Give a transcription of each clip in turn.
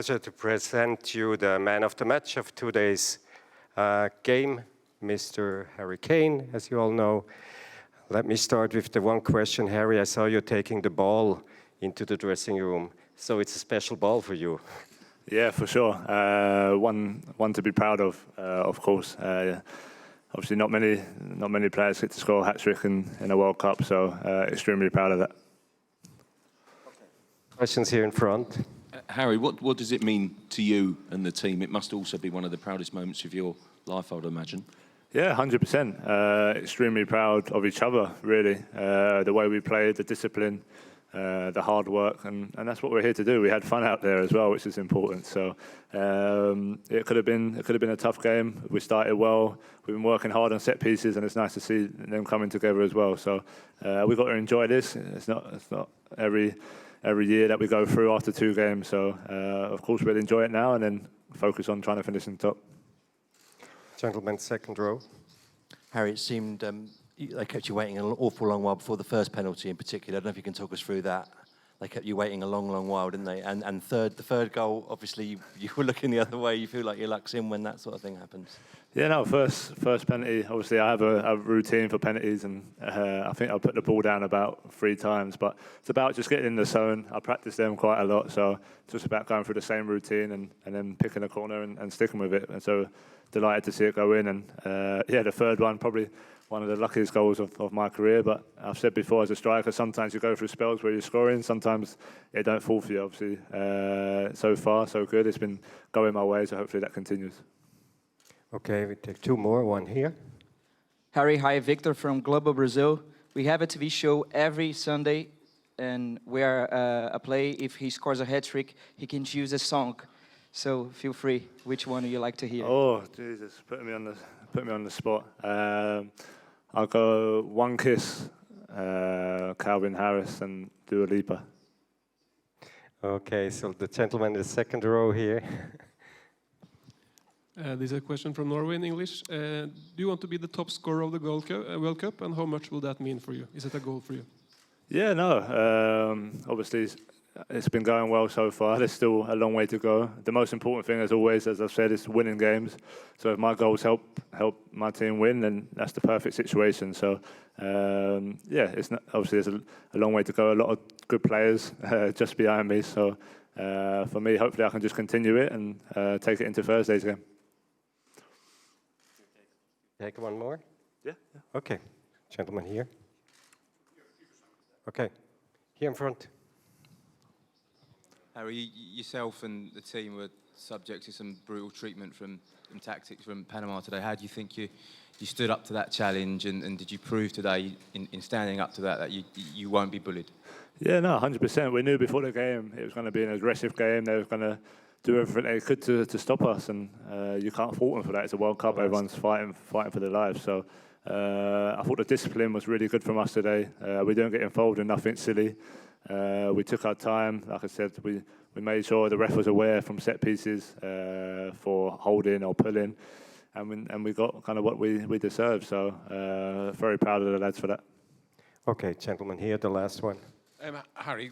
Pleasure to present you the man of the match of today's game, Mr. Harry Kane, as you all know. Let me start with the one question. Harry, I saw you taking the ball into the dressing room, so it's a special ball for you. Yeah, for sure. One to be proud of course. Obviously, not many players get to score a hat-trick in a World Cup, so extremely proud of that. Questions here in front. Harry, what does it mean to you and the team? It must also be one of the proudest moments of your life, I would imagine. Yeah, 100%. Extremely proud of each other, really. The way we played, the discipline, the hard work, and that's what we're here to do. We had fun out there as well, which is important. So it could have been a tough game. We started well. We've been working hard on set pieces, and it's nice to see them coming together as well. So we've got to enjoy this. It's not every year that we go through after 2 games. So of course we'll enjoy it now and then focus on trying to finish in top. Gentleman, second row. Harry, it seemed they kept you waiting an awful long while before the first penalty in particular. I don't know if you can talk us through that. They kept you waiting a long while, didn't they? And the third goal, obviously, you were looking the other way. You feel like your luck's in when that sort of thing happens. Yeah, no, first penalty. Obviously, I have a routine for penalties, and I think I put the ball down about 3 times. But it's about just getting in the zone. I practice them quite a lot, so it's just about going through the same routine and then picking a corner and sticking with it. And so delighted to see it go in. And yeah, the third one, probably one of the luckiest goals of my career. But I've said before, as a striker, sometimes you go through spells where you're scoring. Sometimes it don't fall for you, obviously. So far, so good. It's been going my way, so hopefully that continues. Okay, we take 2 more. One here. Harry, hi, Victor from Global Brazil. We have a TV show every Sunday, and where a play, if he scores a hat-trick, he can choose a song. So feel free. Which one would you like to hear? Oh, Jesus, put me on the spot. I'll go One Kiss, Calvin Harris and Dua Lipa. Okay, so the gentleman in the second row here. This is a question from Norway in English. Do you want to be the top scorer of the World Cup, and how much will that mean for you? Is it a goal for you? Yeah, no. Obviously, it's been going well so far. There's still a long way to go. The most important thing, as always, as I've said, is winning games. So if my goals help my team win, then that's the perfect situation. So yeah, obviously there's a long way to go. A lot of good players just behind me. So for me, hopefully I can just continue it and take it into Thursday's game. Take one more? Yeah. Okay. Gentleman here. Okay. Here in front. Harry, yourself and the team were subject to some brutal treatment from tactics from Panama today. How do you think you stood up to that challenge, and did you prove today in standing up to that you won't be bullied? Yeah, no, 100%. We knew before the game it was going to be an aggressive game. They were going to do everything they could to stop us, and you can't fault them for that. It's a World Cup. Everyone's fighting for their lives. So I thought the discipline was really good from us today. We don't get involved in nothing silly. We took our time. Like I said, we made sure the ref was aware from set pieces for holding or pulling, and we got kind of what we deserved. So very proud of the lads for that. Okay, gentlemen here, the last one. Harry,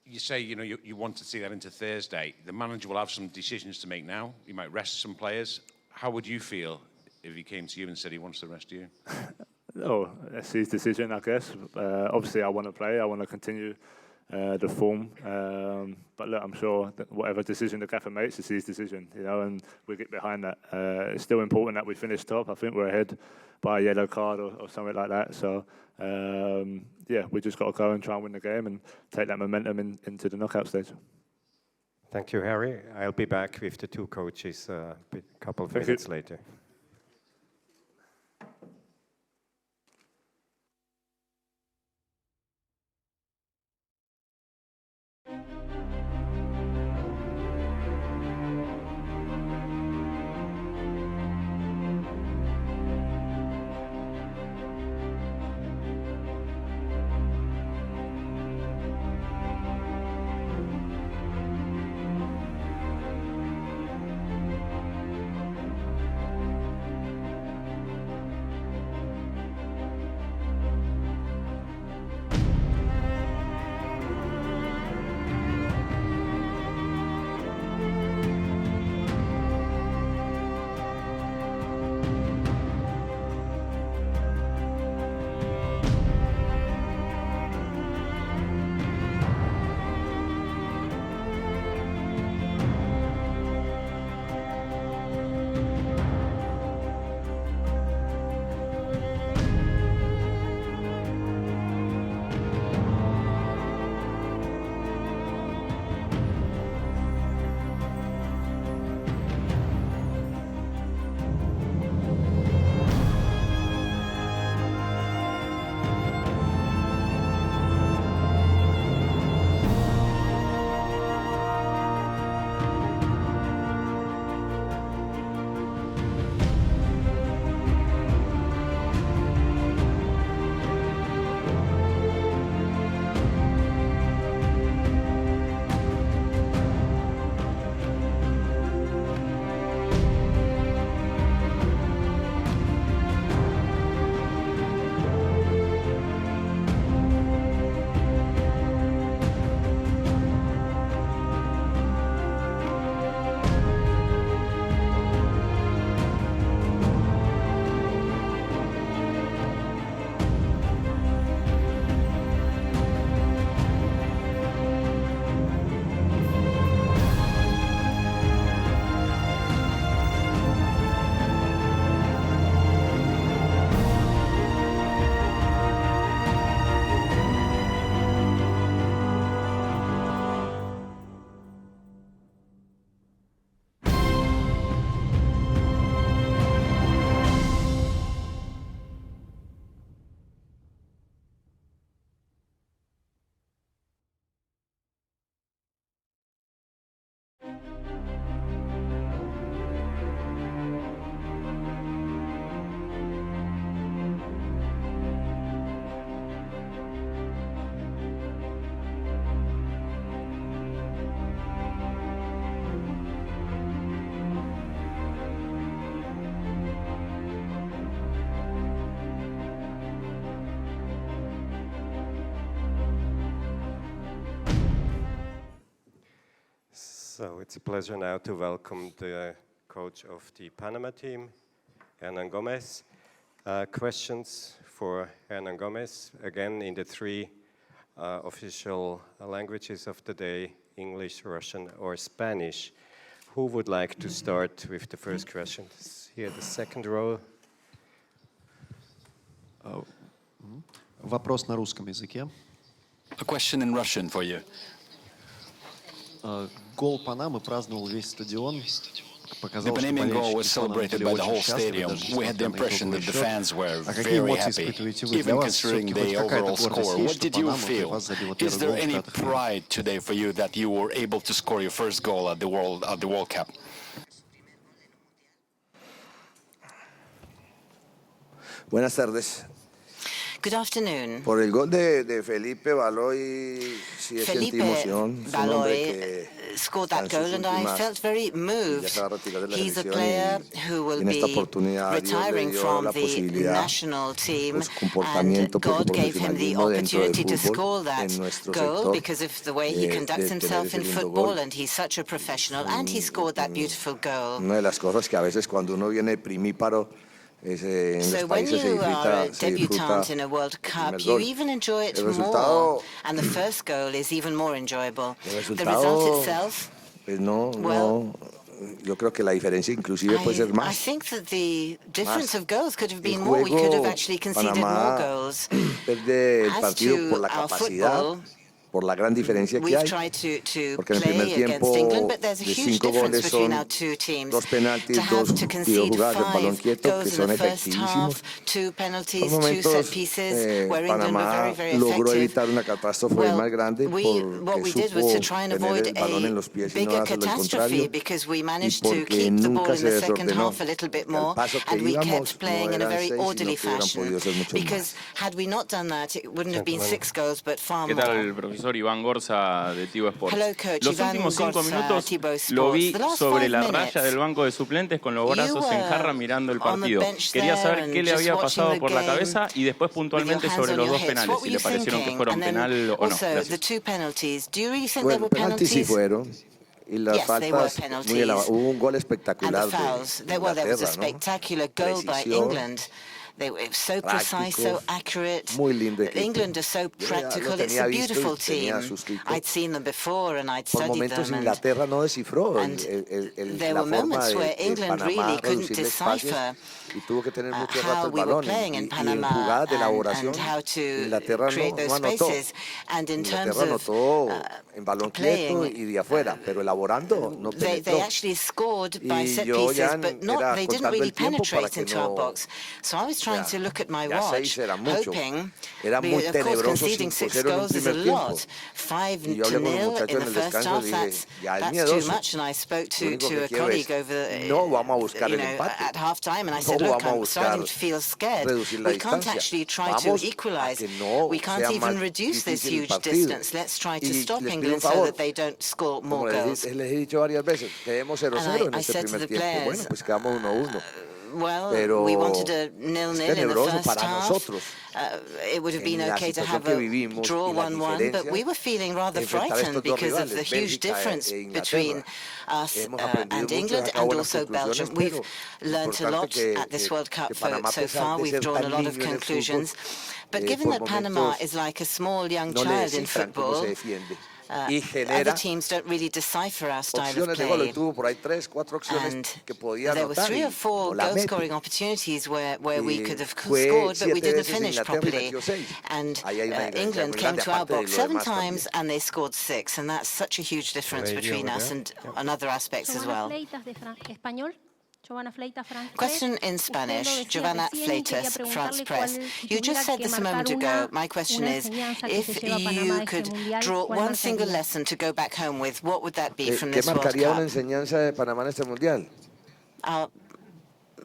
you say you want to see that into Thursday. The manager will have some decisions to make now. He might rest some players. How would you feel if he came to you and said he wants to rest you? Oh, that's his decision, I guess. Obviously, I want to play. I want to continue the form. But look, I'm sure that whatever decision the gaffer makes is his decision, and we get behind that. It's still important that we finish top. I think we're ahead by a yellow card or something like that. So, yeah, we just got to go and try and win the game and take that momentum into the knockout stage. Thank you, Harry. I'll be back with the 2 coaches a couple of minutes later. So it's a pleasure now to welcome the coach of the Panama team, Hernan Gomez. Questions for Hernan Gomez, again in the three official languages of the day, English, Russian or Spanish. Who would like to start with the first question? Here, the second row. Вопрос на русском языке. A question in Russian for you. Гол Панамы праздновал весь стадион. The Panamanian goal was celebrated by the whole stadium. We had the impression that the fans were very happy, even considering the overall score. What did you feel? Is there any pride today for you that you were able to score your first goal at the World Cup? Buenas tardes. Good afternoon. Por el gol de Felipe Baloy, sí sentí emoción. Baloy scored that goal and I felt very moved. He's a player who will be retiring from the national team, and God gave him the opportunity to score that goal because of the way he conducts himself in football, and he's such a professional, and he scored that beautiful goal. Una de las cosas que a veces cuando uno viene primíparo, so when you are a debutant in a World Cup, you even enjoy it more, and the first goal is even more enjoyable. The result itself, yo creo que la diferencia inclusive puede ser más. I think that the difference of goals could have been more. We could have actually conceded more goals. As to our football, por la gran diferencia que hay, porque en el primer tiempo de 5 goles son 2 penaltis, 2 videojugadas de balón quieto que son efectivísimos. Por momentos Panamá logró evitar una catástrofe más grande porque supo tener el balón en los pies y no dárselo al contrario, y porque nunca se desordenó. El paso que íbamos no eran 6, sino que hubieran podido ser mucho más. ¿Qué tal, profesor Iván Gorza de Tivo Sports? Los últimos 5 minutos lo vi sobre la raya del banco de suplentes con los brazos en jarra mirando el partido. Quería saber qué le había pasado por la cabeza y después puntualmente sobre los 2 penales, si le parecieron que fueron penal o no. Bueno, penaltis sí fueron. Y las faltas, hubo un gol espectacular de Inglaterra, ¿no? They were so precise, so accurate. Muy lindo equipo. England are so practical. It's a beautiful team. I'd seen them before and I'd studied them. Por momentos Inglaterra no descifró there were moments where England really couldn't decipher how we were playing in Panama and how to create those spaces. And in terms of playing, they actually scored by set pieces, but they didn't really penetrate into our box. So I was trying to look at my watch, hoping, of course, conceding 6 goals is a lot. 5-0 in the first half, that's too much. And I spoke to a colleague over, at half-time, and I said, look, I'm starting to feel scared. We can't actually try to equalize. We can't even reduce this huge distance. Let's try to stop England so that they don't score more goals. And I said to the players, well, we wanted a 0-0 in the first half. It would have been okay to have a draw 1-1, but we were feeling rather frightened because of the huge difference between us and England and also Belgium. We've learnt a lot at this World Cup so far. We've drawn a lot of conclusions. But given that Panama is like a small young child in football, other teams don't really decipher our style of play. And there were 3 or 4 goal-scoring opportunities where we could have scored, but we didn't finish properly. And England came to our box 7 times and they scored 6, and that's such a huge difference between us and other aspects as well. Question in Spanish, Giovanna Fleitas, France Press. You just said this a moment ago. My question is, if you could draw one single lesson to go back home with, what would that be from this World marcaría una Cup? enseñanza de Panamá en este mundial?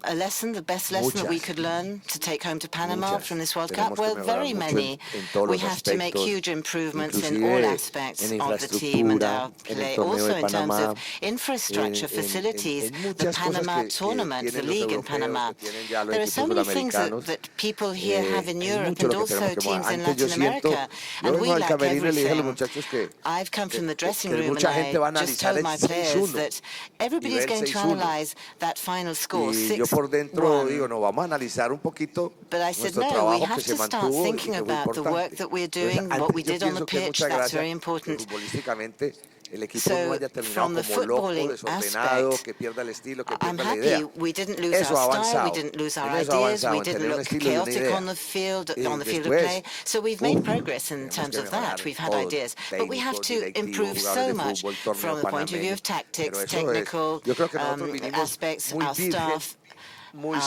A lesson, the best lesson that we could learn to take home to Panama from this World Cup? Well, very many. We have to make huge improvements in all aspects of the team and our play. Also in terms of infrastructure, facilities, the Panama tournament, the league in Panama. There are so many things that people here have in Europe and also teams in Latin America. And we lack everything. I've come from the dressing room and I just told my players that everybody is going to analyze that final score, 6-1. Por dentro digo, no, vamos a analizar un poquito nuestro trabajo que se mantuvo y que fue importante. What we did on the pitch, that's very important. Futbolísticamente, el equipo no haya terminado como loco, desordenado, que pierda el estilo, que pierda la idea. We didn't lose our style, we didn't lose our ideas, we didn't look chaotic on the field of play. So we've made progress in terms of that. We've had ideas, but we have to improve so much from the point of view of tactics, technical aspects, our staff. Muy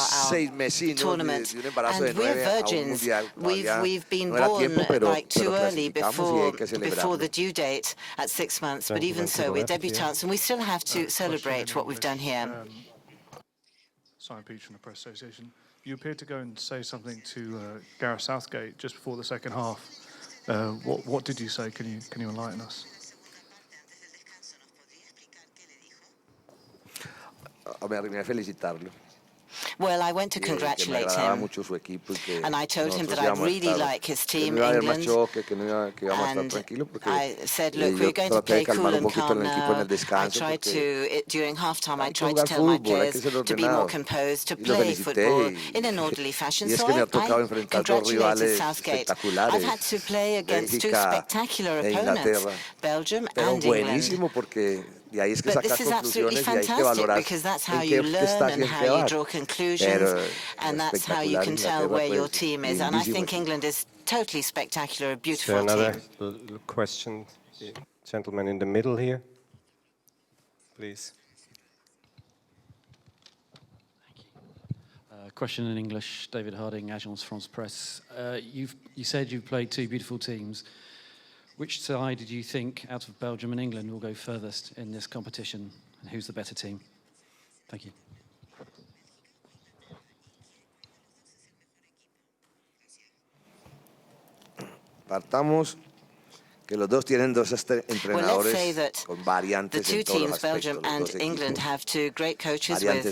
tournament, and we're virgins. We've been born like too early before the due date at 6 months. But even so, we're debutants, and we still have to celebrate what we've done here. Simon Peach from the Press Association. You appeared to go and say something to Gareth Southgate just before the second half. What did you say? Can you enlighten us? Me arrimé a felicitarlo. Well, I went to congratulate him, and I told him that I really like his team, England, and I said, look, we're going to play cool and calm now. I tried to, during halftime, I tried to tell my players to be more composed, to play football in an orderly fashion, so I congratulated Southgate. I've had to play against two spectacular opponents, Belgium and England. But this is absolutely fantastic because that's how you learn and how you draw conclusions, and that's how you can tell where your team is. And I think England is totally spectacular, a beautiful team. Another question, gentleman in the middle here, please. Question in English, David Harding, Agence France Presse. You said you've played two beautiful teams. Which side did you think, out of Belgium and England, will go furthest in this competition? And who's the better team? Thank you. Partamos que los dos tienen dos entrenadores con variantes en todos los aspectos. The two teams, Belgium and England, have two great coaches with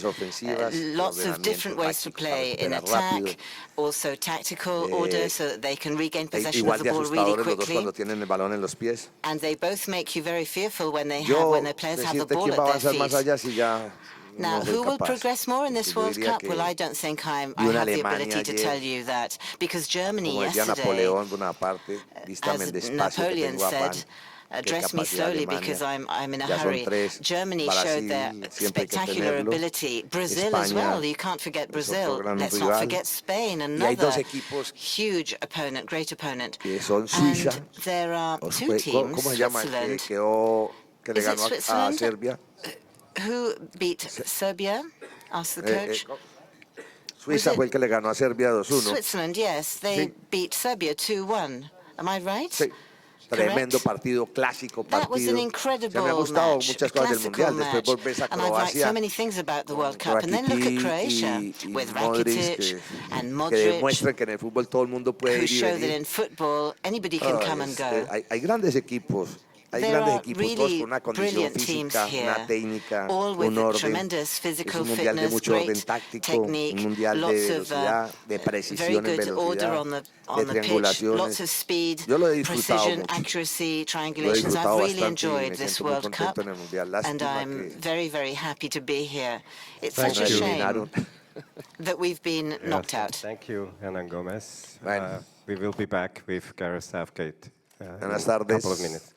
lots of different ways to play in attack, also tactical order, so that they can regain possession of the ball really quickly. And they both make you very fearful when their players have the ball at their feet. Now, who will progress more in this World Cup? Well, I don't think I have the ability to tell you that, because Germany yesterday, as Napoleon said, dress me slowly because I'm in a hurry. Germany showed their spectacular ability. Brazil as well. You can't forget Brazil. Let's not forget Spain, another huge opponent, great opponent. And there are two teams, Switzerland. Is it Switzerland? Who beat Serbia? Asked the coach. Suiza fue el que le ganó a Serbia 2-1. Switzerland, yes. They beat Serbia 2-1. Am I right? Sí. Tremendo partido, clásico partido. That was an incredible match, a classical match. And I've liked so many things about the World Cup. And then look at Croatia with Rakitic and Modric, who show that in football anybody can come and go. Hay grandes equipos. There are really brilliant teams here, all with tremendous physical fitness, great technique, lots of very good order on the pitch, lots of speed, precision, accuracy, triangulations. I've really enjoyed this World Cup, and I'm very, very happy to be here. It's such a shame that we've been knocked out. Thank you, Hernan Gomez. We will be back with Gareth Southgate in a couple of minutes.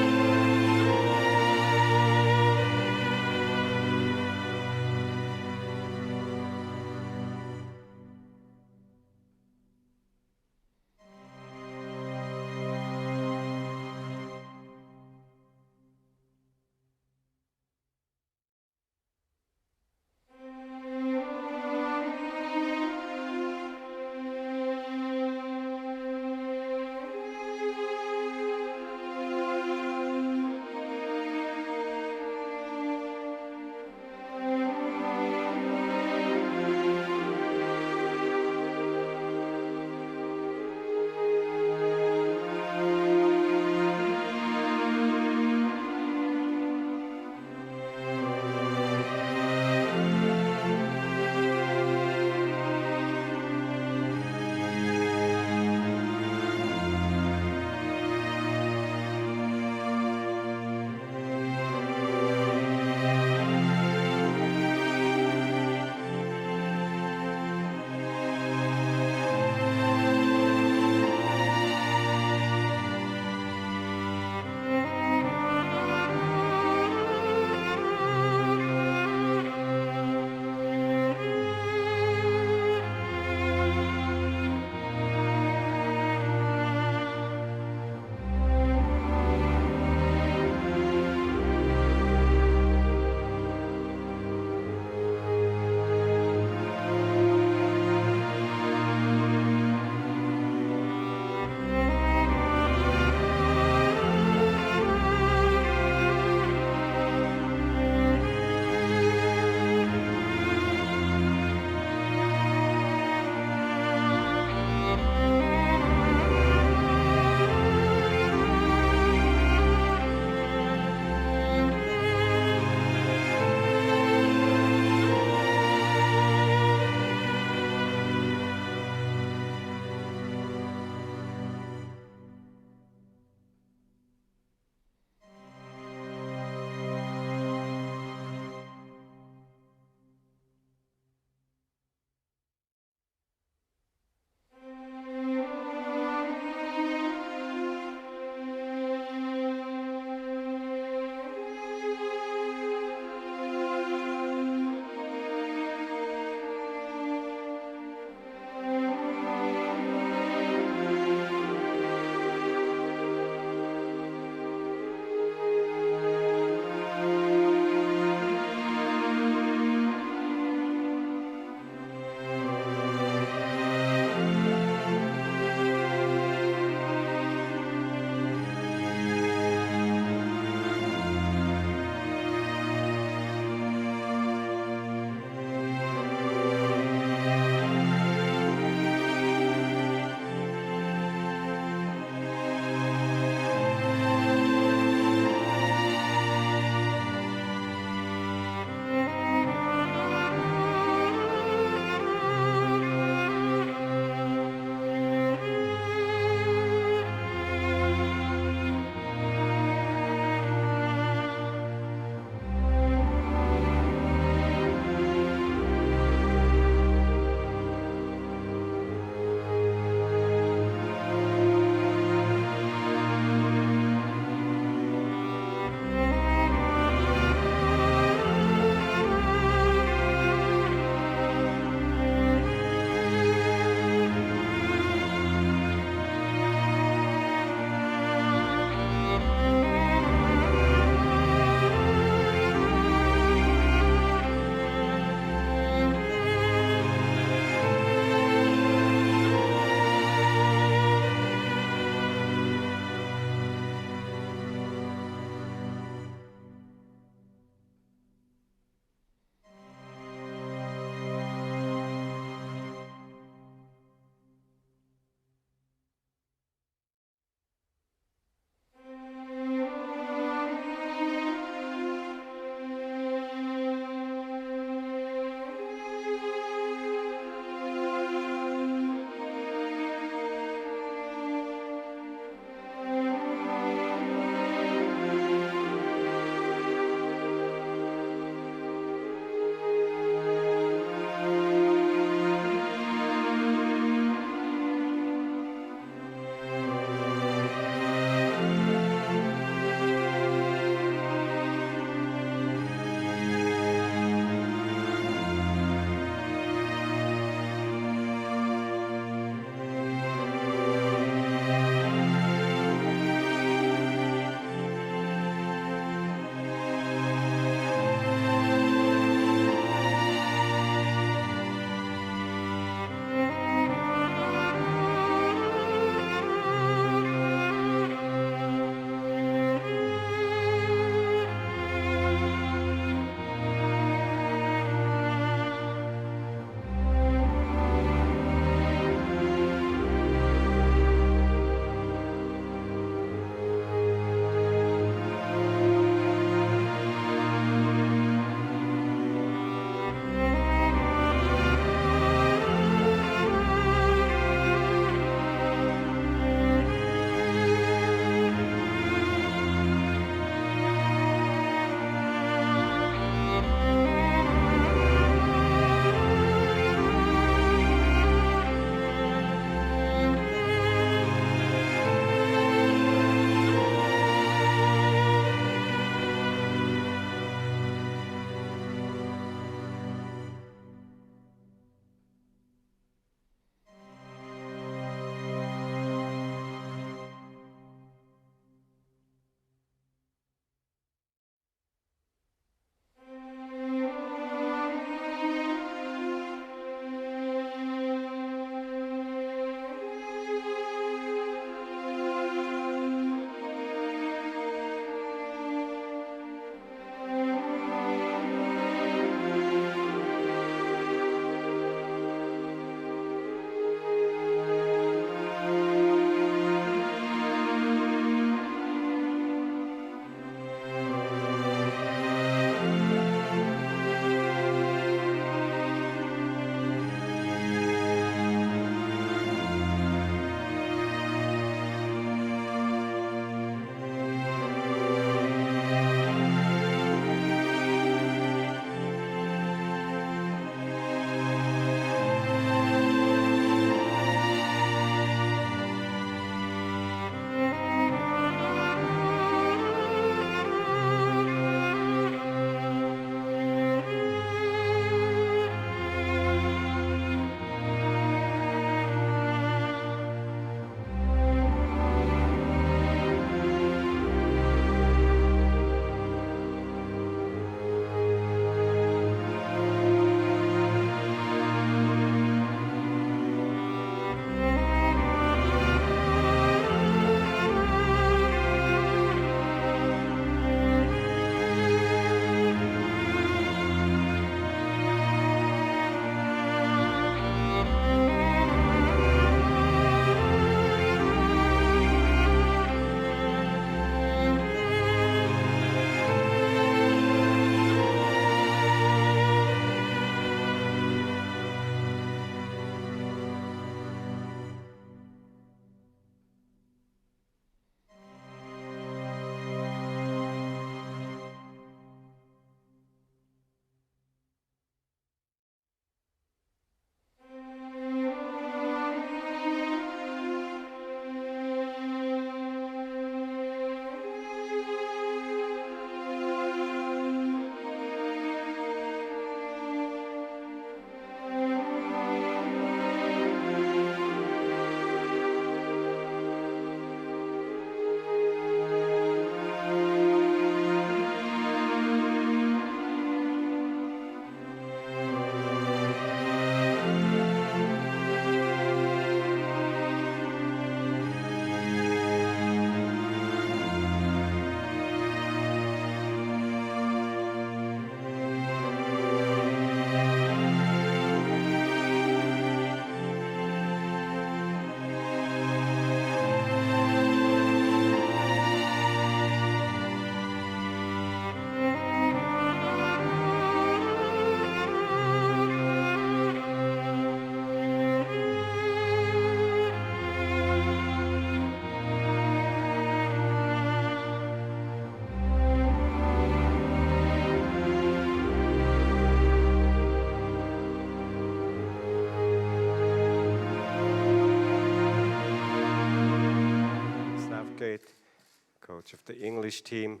coach of the English team.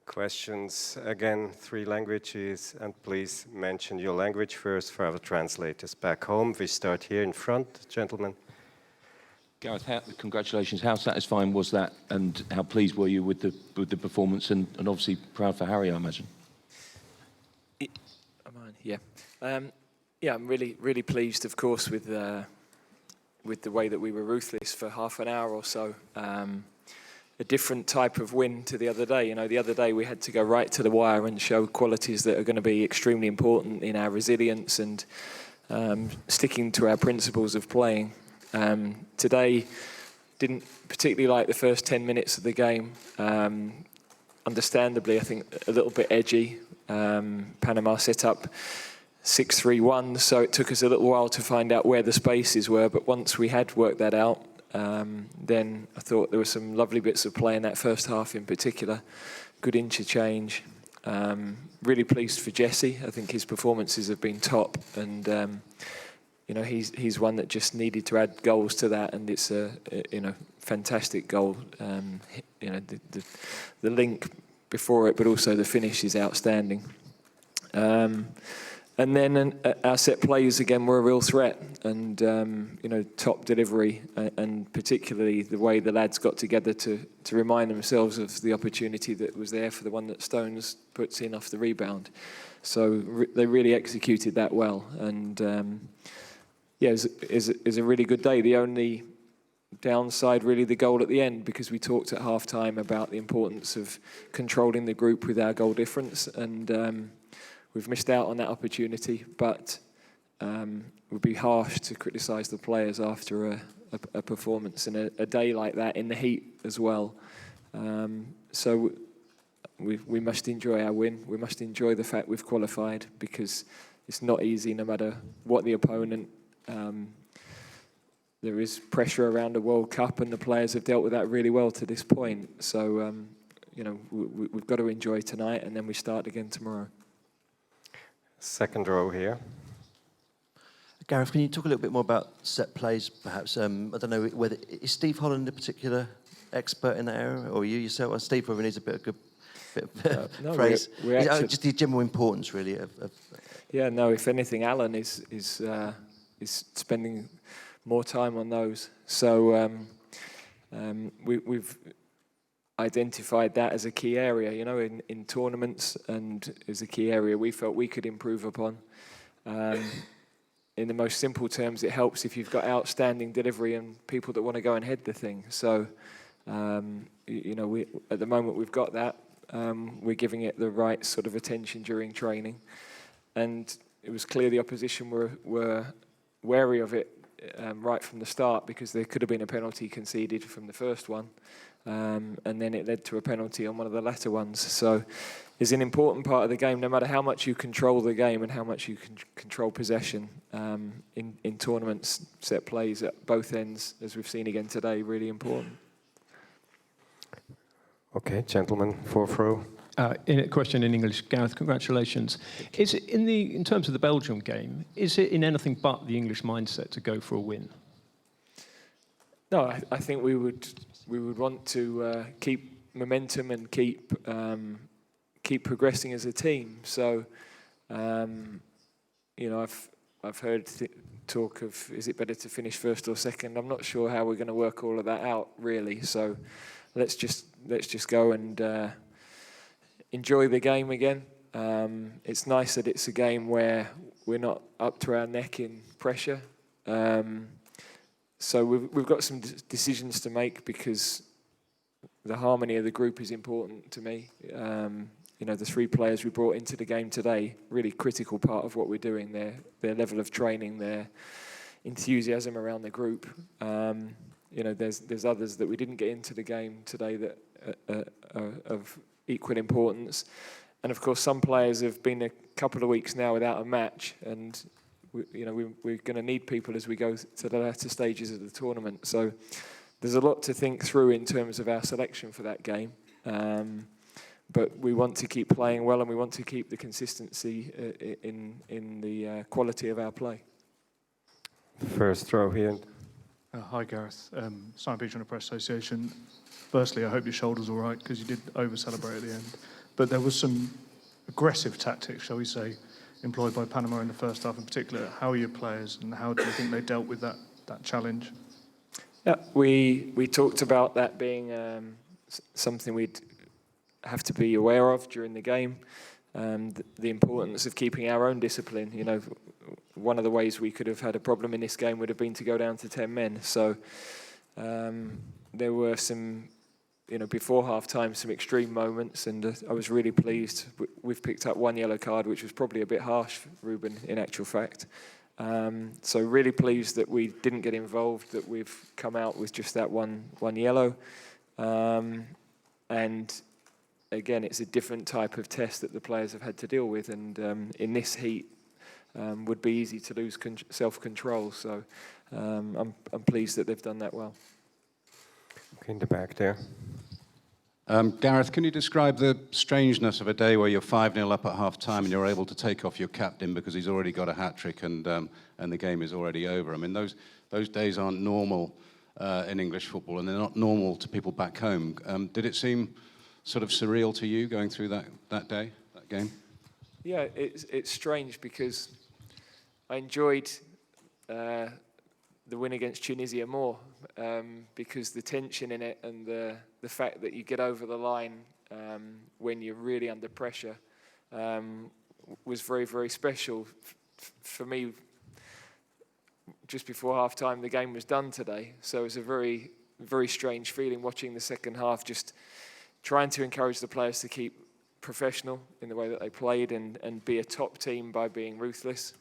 Questions, again, 3 languages, and please mention your language first for our translators back home. We start here in front, gentlemen. Gareth, congratulations. How satisfying was that, and how pleased were you with the performance, and obviously proud for Harry, I imagine? Yeah. Yeah, I'm really pleased, of course, with the way that we were ruthless for half an hour or so. A different type of win to the other day. You know, the other day we had to go right to the wire and show qualities that are going to be extremely important in our resilience and sticking to our principles of playing. Today, didn't particularly like the first 10 minutes of the game. Understandably, I think a little bit edgy. Panama set up 6-3-1, so it took us a little while to find out where the spaces were, but once we had worked that out, then I thought there were some lovely bits of play in that first half in particular. Good interchange. Really pleased for Jesse. I think his performances have been top, and you know, he's one that just needed to add goals to that, and it's a you know, fantastic goal. You know, the link before it, but also the finish is outstanding. And then our set plays again were a real threat, and you know, top delivery, and particularly the way the lads got together to remind themselves of the opportunity that was there for the one that Stones puts in off the rebound. So they really executed that well, and yeah, it was a really good day. The only downside, really, the goal at the end, because we talked at half-time about the importance of controlling the group with our goal difference, and we've missed out on that opportunity, but it would be harsh to criticise the players after a performance and a day like that in the heat as well. So we must enjoy our win. We must enjoy the fact we've qualified, because it's not easy no matter what the opponent. There is pressure around the World Cup, and the players have dealt with that really well to this point. So, you know, we've got to enjoy tonight, and then we start again tomorrow. Second row here. Gareth, can you talk a little bit more about set plays, perhaps? I don't know, whether is Steve Holland a particular expert in that area, or you yourself? Well, Steve probably needs a bit of no, praise. We're actually, just the general importance, really. Of yeah, no. If anything, Alan is spending more time on those. So we've identified that as a key area, you know, in tournaments, and as a key area we felt we could improve upon. In the most simple terms, it helps if you've got outstanding delivery and people that want to go and head the thing. So, you know, at the moment we've got that. We're giving it the right sort of attention during training. And it was clear the opposition were wary of it right from the start, because there could have been a penalty conceded from the first one. And then it led to a penalty on one of the latter ones. So it's an important part of the game, no matter how much you control the game and how much you can control possession. In tournaments, set plays at both ends, as we've seen again today, really important. Okay, gentlemen, fourth row. In a question in English, Gareth, congratulations. Is it in terms of the Belgium game, is it in anything but the English mindset to go for a win? No, I think we would want to keep momentum and keep progressing as a team. So, you know, I've heard talk of, is it better to finish first or second? I'm not sure how we're going to work all of that out, really. So let's just go and enjoy the game again. It's nice that it's a game where we're not up to our neck in pressure. So we've got some decisions to make, because the harmony of the group is important to me. You know, the 3 players we brought into the game today, really critical part of what we're doing. Their level of training, their enthusiasm around the group. You know, there's others that we didn't get into the game today that are of equal importance. And of course, some players have been a couple of weeks now without a match, and we're going to need people as we go to the latter stages of the tournament. So there's a lot to think through in terms of our selection for that game. But we want to keep playing well, and we want to keep the consistency in the quality of our play. First row here. Hi, Gareth. Simon Beach from the Press Association. Firstly, I hope your shoulder's all right, because you did over-celebrate at the end. But there was some aggressive tactics, shall we say, employed by Panama in the first half in particular. How are your players, and how do you think they dealt with that challenge? Yeah, we talked about that being something we'd have to be aware of during the game. The importance of keeping our own discipline. You know, one of the ways we could have had a problem in this game would have been to go down to 10 men. So there were some, you know, before half-time, some extreme moments, and I was really pleased. We've picked up one yellow card, which was probably a bit harsh, Ruben, in actual fact. So really pleased that we didn't get involved, that we've come out with just that one yellow. And again, it's a different type of test that the players have had to deal with, and in this heat would be easy to lose self-control. So I'm pleased that they've done that well. Okay, in the back there. Gareth, can you describe the strangeness of a day where you're 5-0 up at half-time and you're able to take off your captain because he's already got a hat-trick and the game is already over? I mean, those days aren't normal in English football, and they're not normal to people back home. Did it seem sort of surreal to you going through that day, that game? Yeah, it's strange because I enjoyed the win against Tunisia more because the tension in it and the fact that you get over the line when you're really under pressure was very, very special. For me, just before half-time, the game was done today. So it was a very, very strange feeling watching the second half, just trying to encourage the players to keep professional in the way that they played and be a top team by being ruthless.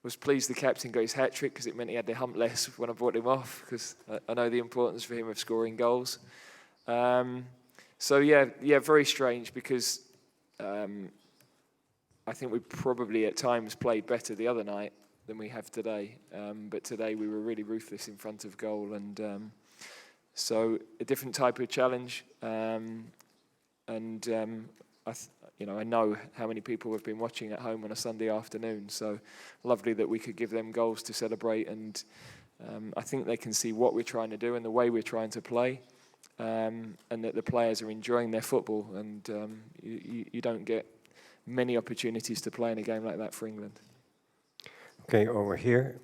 Was pleased the captain got his hat-trick because it meant he had to hump less when I brought him off, because I know the importance for him of scoring goals. So yeah, very strange because I think we probably at times played better the other night than we have today. But today we were really ruthless in front of goal, and so a different type of challenge. I know how many people have been watching at home on a Sunday afternoon, so lovely that we could give them goals to celebrate, and I think they can see what we're trying to do and the way we're trying to play, and that the players are enjoying their football, and you don't get many opportunities to play in a game like that for England. Okay, over here.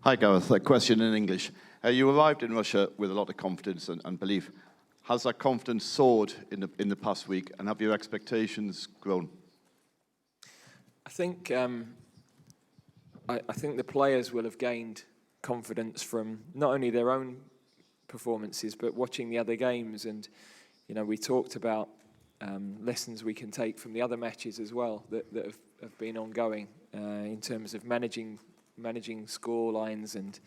Hi, Gareth. A question in English. You arrived in Russia with a lot of confidence and belief. Has that confidence soared in the past week, and have your expectations grown? I think I think the players will have gained confidence from not only their own performances but watching the other games, and you know, we talked about lessons we can take from the other matches as well that have been ongoing in terms of managing score lines and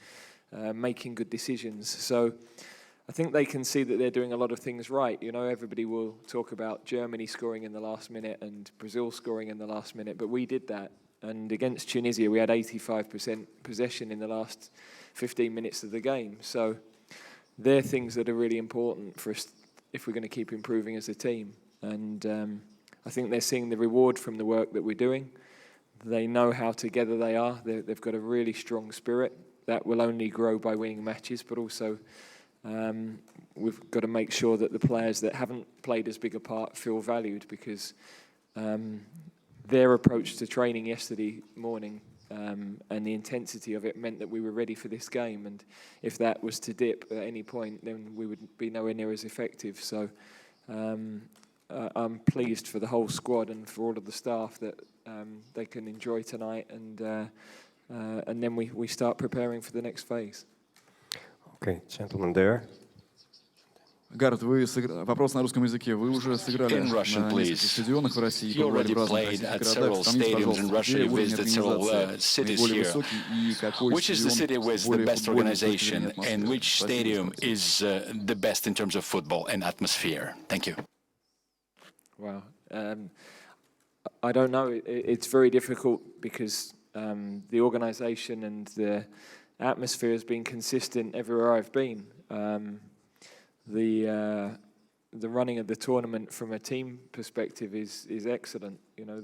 making good decisions. So I think they can see that they're doing a lot of things right. You know, everybody will talk about Germany scoring in the last minute and Brazil scoring in the last minute, but we did that. And against Tunisia, we had 85% possession in the last 15 minutes of the game. So they're things that are really important for us if we're going to keep improving as a team. And I think they're seeing the reward from the work that we're doing. They know how together they are. They've got a really strong spirit that will only grow by winning matches, but also we've got to make sure that the players that haven't played as big a part feel valued, because their approach to training yesterday morning and the intensity of it meant that we were ready for this game. And if that was to dip at any point, then we would be nowhere near as effective. So I'm pleased for the whole squad and for all of the staff that they can enjoy tonight, and then we start preparing for the next phase. Okay, gentleman there. Гарет, вопрос на русском языке. Вы уже сыграли на нескольких стадионах в России, побывали в разных российских городах. Сравните, пожалуйста, где уровень организации наиболее высокий и какой стадион более футбольный с точки зрения атмосферы? And which stadium is the best in terms of football and atmosphere? Thank you. Wow. I don't know. It's very difficult because the organisation and the atmosphere has been consistent everywhere I've been. The running of the tournament from a team perspective is excellent. You know,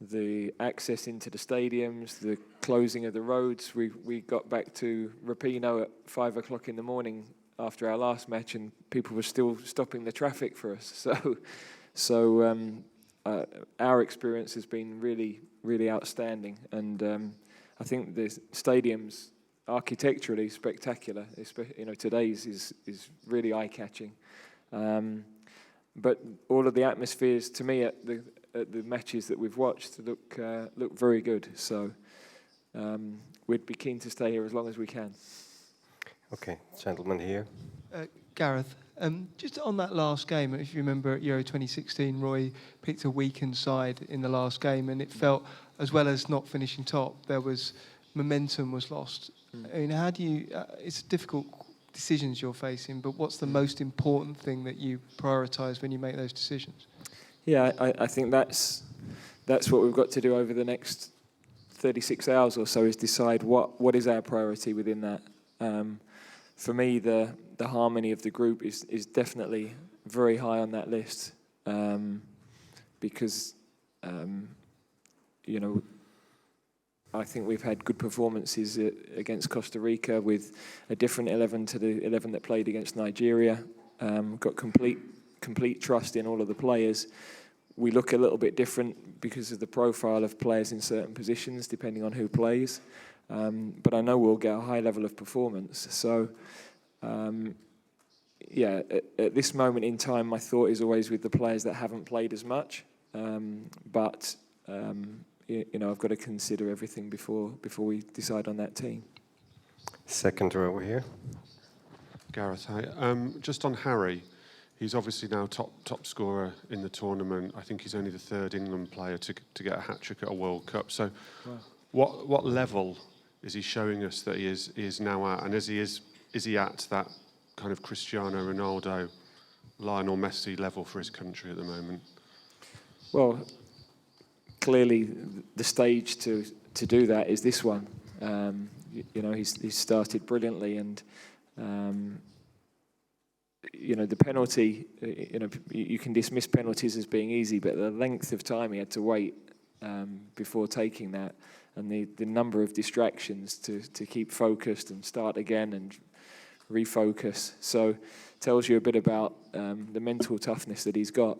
the access into the stadiums, the closing of the roads. We got back to Rapino at 5 o'clock in the morning after our last match, and people were still stopping the traffic for us. So our experience has been really, really outstanding, and I think the stadium's architecturally spectacular. Today's is really eye-catching. But all of the atmospheres, to me, at the matches that we've watched, look very good. So we'd be keen to stay here as long as we can. Okay, gentleman here. Gareth, just on that last game, if you remember at Euro 2016, Roy picked a weakened side in the last game, and it felt, as well as not finishing top, momentum was lost. I mean, how do you? It's difficult decisions you're facing, but what's the most important thing that you prioritise when you make those decisions? Yeah, I think that's what we've got to do over the next 36 hours or so, is decide what is our priority within that. For me, the harmony of the group is definitely very high on that list, because I think we've had good performances against Costa Rica with a different 11 to the 11 that played against Nigeria. Got complete trust in all of the players. We look a little bit different because of the profile of players in certain positions, depending on who plays. But I know we'll get a high level of performance. So, at this moment in time, my thought is always with the players that haven't played as much. I've got to consider everything before we decide on that team. Second row here. Gareth, hi. Just on Harry, he's obviously now top scorer in the tournament. I think he's only the third England player to get a hat-trick at a World Cup. So what level is he showing us that he is now at? And is he at that kind of Cristiano Ronaldo, Lionel Messi level for his country at the moment? Well, clearly the stage to do that is this one. He's started brilliantly, and the penalty, you can dismiss penalties as being easy, but the length of time he had to wait before taking that, and the number of distractions to keep focused and start again and refocus. So tells you a bit about the mental toughness that he's got.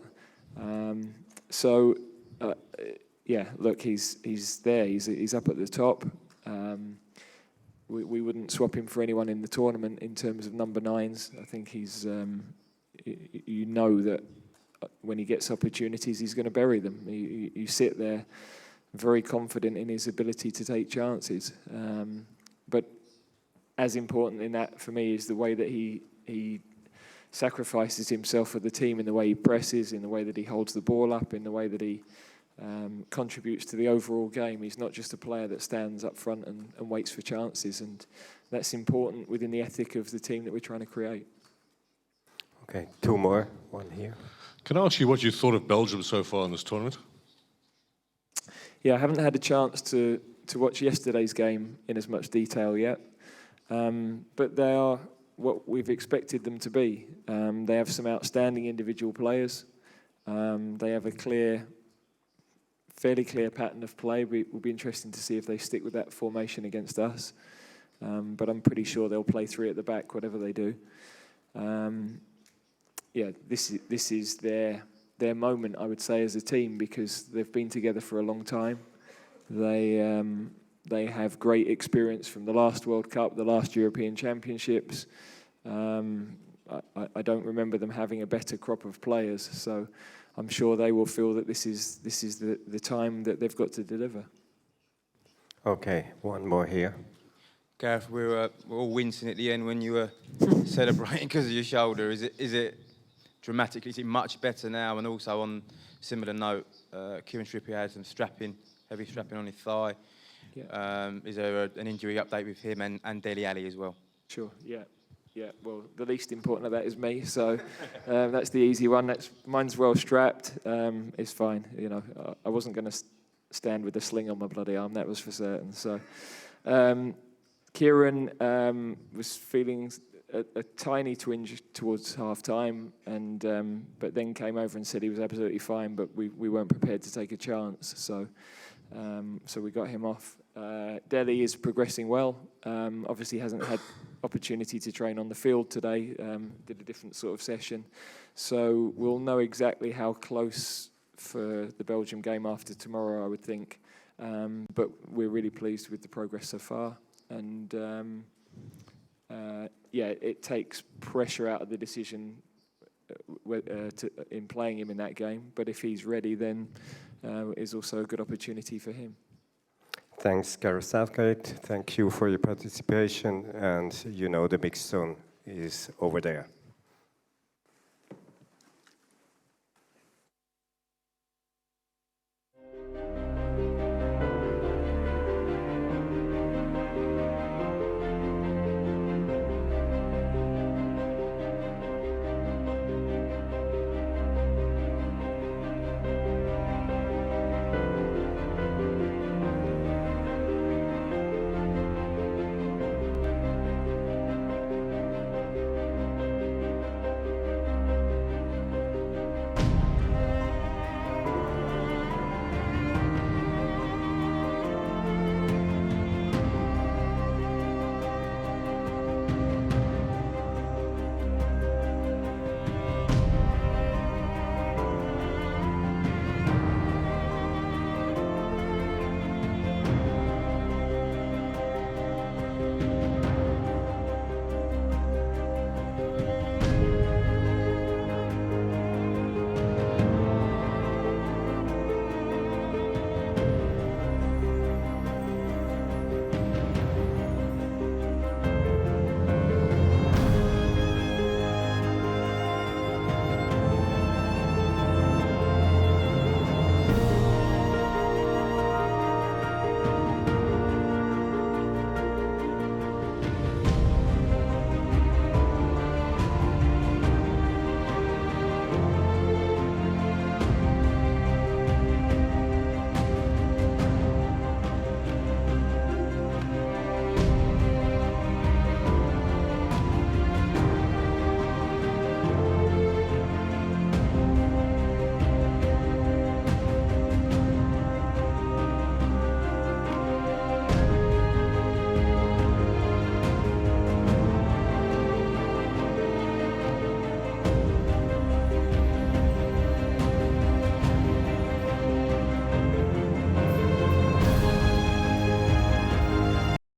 Look, he's there. He's up at the top. We wouldn't swap him for anyone in the tournament in terms of number 9s. I think he's, that when he gets opportunities, he's going to bury them. You sit there very confident in his ability to take chances. But as important in that for me is the way that he sacrifices himself for the team, in the way he presses, in the way that he holds the ball up, in the way that he contributes to the overall game. He's not just a player that stands up front and waits for chances, and that's important within the ethic of the team that we're trying to create. Okay, 2 more. One here. Can I ask you what you thought of Belgium so far in this tournament? Yeah, I haven't had a chance to watch yesterday's game in as much detail yet, but they are what we've expected them to be. They have some outstanding individual players. They have a fairly clear pattern of play. It will be interesting to see if they stick with that formation against us. But I'm pretty sure they'll play 3 at the back, whatever they do. This is their moment, I would say, as a team, because they've been together for a long time. They have great experience from the last World Cup, the last European Championships. I don't remember them having a better crop of players, so I'm sure they will feel that this is the time that they've got to deliver. Okay, one more here. Gareth, we're all wincing at the end when you were celebrating because of your shoulder. Is it dramatically? Is it much better now? And also on similar note, Kieran Trippier had some heavy strapping on his thigh. Yeah. Is there an injury update with him and Dele Alli as well? Sure. Yeah. Well, the least important of that is me, so that's the easy one. Mine's well strapped. It's fine. I wasn't going to stand with a sling on my bloody arm. That was for certain. So, Kieran was feeling a tiny twinge towards half-time, and but then came over and said he was absolutely fine, but we weren't prepared to take a chance, so we got him off. Dele is progressing well. Obviously hasn't had opportunity to train on the field today, did a different sort of session. So we'll know exactly how close for the Belgium game after tomorrow, I would think. But we're really pleased with the progress so far. And yeah, it takes pressure out of the decision in playing him in that game. But if he's ready, then it's also a good opportunity for him. Thanks, Gareth Southgate. Thank you for your participation. And you know the mixed zone is over there.